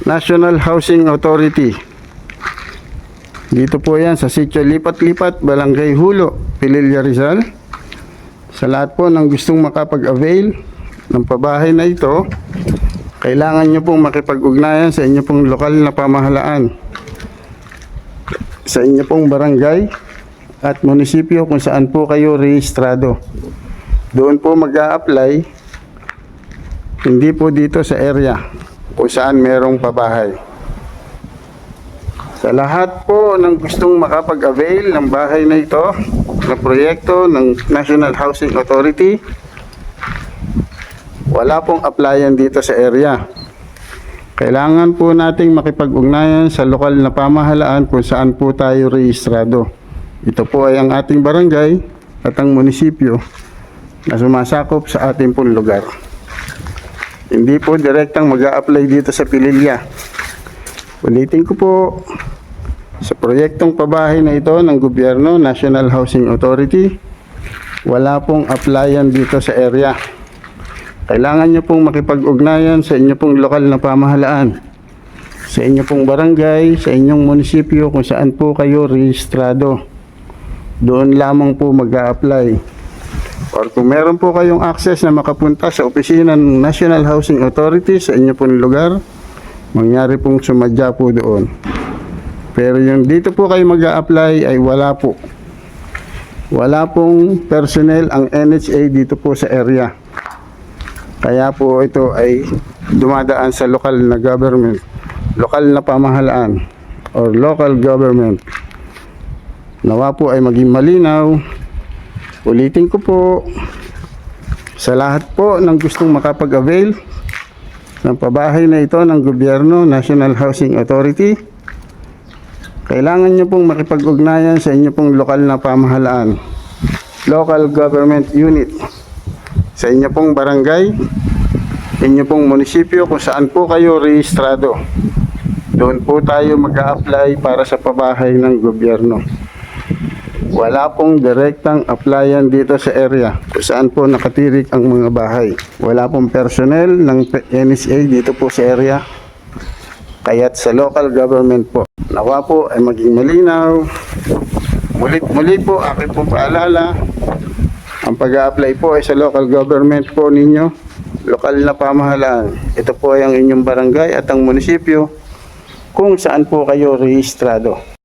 National Housing Authority. Dito po yan sa Sitio Lipat-Lipat, Barangay Hulo, Pililla, Rizal. Sa lahat po ng gustong makapag-avail ng pabahay na ito, kailangan nyo pong makipag-ugnayan sa inyo pong lokal na pamahalaan, sa inyo pong barangay at munisipyo kung saan po kayo rehistrado. Doon po mag-a-apply, hindi po dito sa area kung saan merong pabahay. Sa lahat po ng gustong makapag-avail ng bahay na ito, na proyekto ng National Housing Authority, wala pong applyan dito sa area. Kailangan po nating makipag-ugnayan sa lokal na pamahalaan kung saan po tayo rehistrado. Ito po ay ang ating barangay at ang munisipyo na sumasakop sa ating pong lugar. Hindi po direktang mag-a-apply dito sa Pililla. Ulitin ko po, sa proyektong pabahay na ito ng gobyerno, National Housing Authority, wala pong applyan dito sa area. Kailangan nyo pong makipag-ugnayan sa inyo pong lokal na pamahalaan, sa inyo pong barangay, sa inyong munisipyo kung saan po kayo rehistrado. Doon lamang po mag-a-apply. Or kung meron po kayong access na makapunta sa opisina ng National Housing Authority sa inyo pong lugar, mangyari pong sumadya po doon. Pero yung dito po kayo mag-a-apply ay wala po. Wala pong personnel ang NHA dito po sa area. Kaya po ito ay dumadaan sa lokal na government, lokal na pamahalaan, or local government. Nawa po ay maging malinaw. Ulitin ko po, sa lahat po ng gustong makapag-avail ng pabahay na ito ng gobyerno, National Housing Authority, kailangan nyo pong makipag-ugnayan sa inyo pong lokal na pamahalaan, local government unit, sa inyo pong barangay, inyo pong munisipyo kung saan po kayo rehistrado. Doon po tayo mag-a-apply para sa pabahay ng gobyerno. Wala pong direktang applyan dito sa area kung saan po nakatirik ang mga bahay. Wala pong personnel ng NSA dito po sa area, kaya't sa local government po. Nawa po ay maging malinaw. Muli po, aking po paalala, ang pag-a-apply po ay sa local government po ninyo, lokal na pamahalaan. Ito po ay ang inyong barangay at ang munisipyo kung saan po kayo rehistrado.